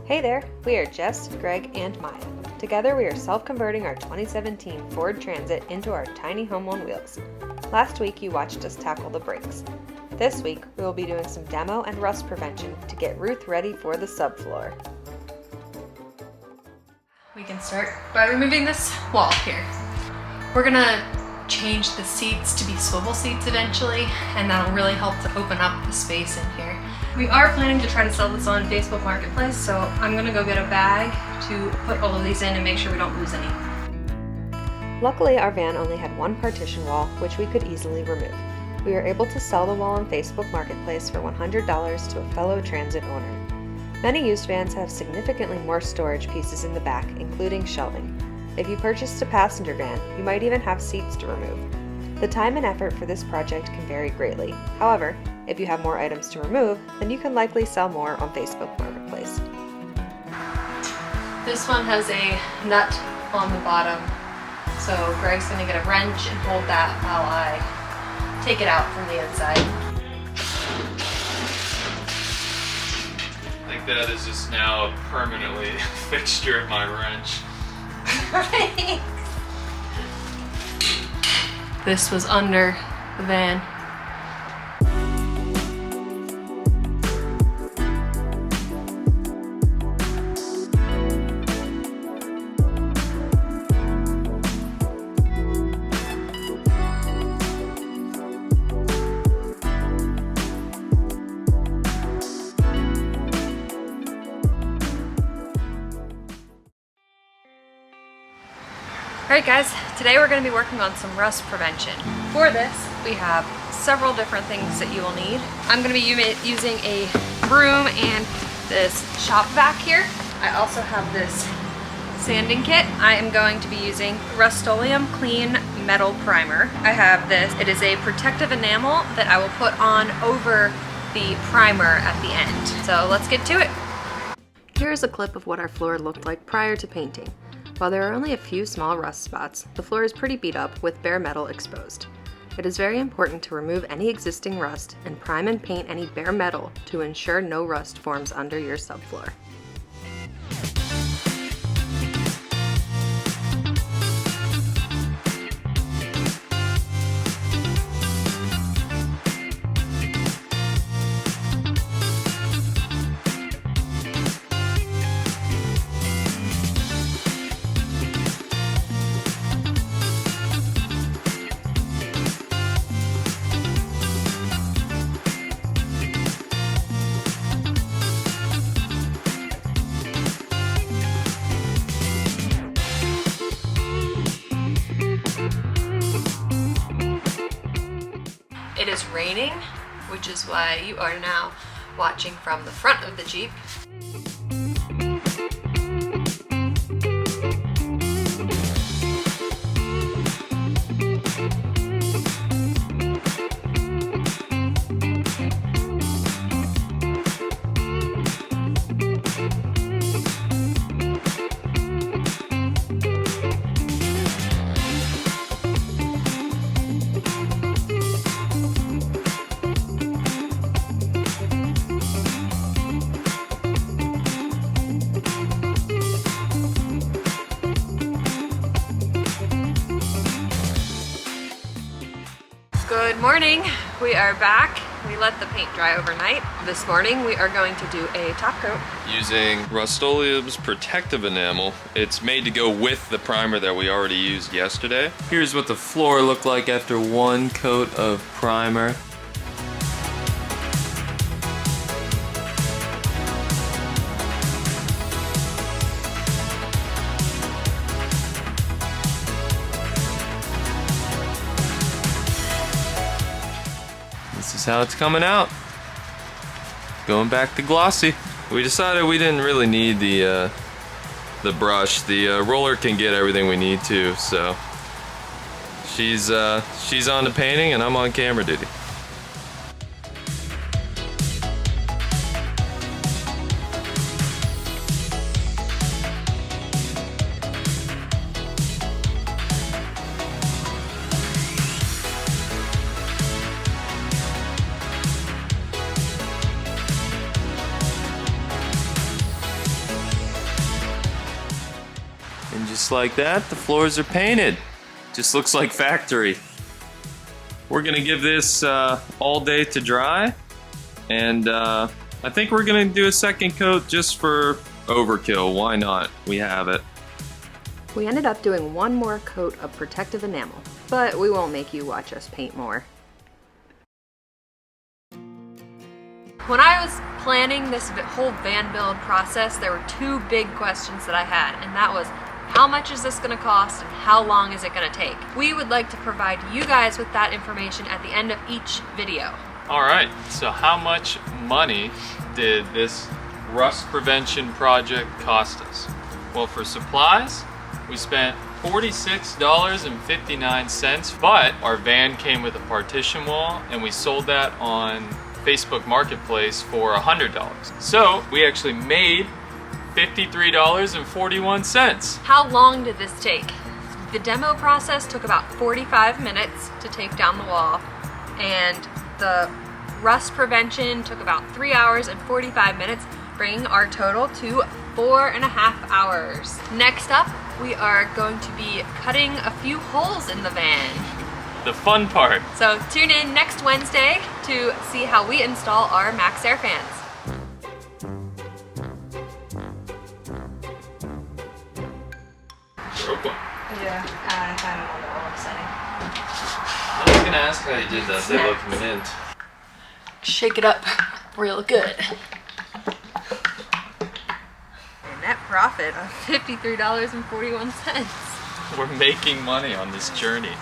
Hey there, we are Jess, Greg, and Maya. Together we are self-converting our 2017 Ford Transit into our tiny home on wheels. Last week you watched us tackle the brakes. This week we will be doing some demo and rust prevention to get Ruth ready for the subfloor. We can start by removing this wall here. We're gonna change the seats to be swivel seats eventually, and that'll really help to open up the space in here. We are planning to try to sell this on Facebook Marketplace, so I'm gonna go get a bag to put all of these in and make sure we don't lose any. Luckily, our van only had one partition wall, which we could easily remove. We were able to sell the wall on Facebook Marketplace for $100 to a fellow transit owner. Many used vans have significantly more storage pieces in the back, including shelving. If you purchased a passenger van, you might even have seats to remove. The time and effort for this project can vary greatly. However, if you have more items to remove, then you can likely sell more on Facebook Marketplace. This one has a nut on the bottom, so Greg's gonna get a wrench and hold that while I take it out from the inside. I think that is just now permanently a fixture of my wrench. This was under the van. Alright guys, today we're going to be working on some rust prevention. For this, we have several different things that you will need. I'm going to be using a broom and this shop vac here. I also have this sanding kit. I am going to be using Rust-Oleum Clean Metal Primer. I have this. It is a protective enamel that I will put on over the primer at the end. So let's get to it. Here is a clip of what our floor looked like prior to painting. While there are only a few small rust spots, the floor is pretty beat up with bare metal exposed. It is very important to remove any existing rust and prime and paint any bare metal to ensure no rust forms under your subfloor. It is raining, which is why you are now watching from the front of the Jeep. Good morning, we are back. We let the paint dry overnight. This morning we are going to do a top coat. Using Rust-Oleum's protective enamel. It's made to go with the primer that we already used yesterday. Here's what the floor looked like after one coat of primer. This is how it's coming out. Going back to glossy. We decided we didn't really need the brush. The roller can get everything we need to, so she's on the painting and I'm on camera duty. just like that, the floors are painted. Just looks like factory. We're gonna give this all day to dry, and I think we're gonna do a second coat just for overkill. Why not? We have it. We ended up doing one more coat of protective enamel, but we won't make you watch us paint more. When I was planning this whole van build process, there were two big questions that I had, and that was, how much is this gonna cost and how long is it gonna take? We would like to provide you guys with that information at the end of each video. All right, so how much money did this rust prevention project cost us? Well, for supplies, we spent $46.59, but our van came with a partition wall and we sold that on Facebook Marketplace for $100. So we actually made $53.41. How long did this take? The demo process took about 45 minutes to take down the wall, and the rust prevention took about 3 hours and 45 minutes, bringing our total to 4.5 hours. Next up, we are going to be cutting a few holes in the van. The fun part. So tune in next Wednesday to see how we install our Max Air fans. Yeah, I find them a little upsetting. I was gonna ask how you did that. They look mint. Shake it up real good. A net profit of $53.41. We're making money on this journey.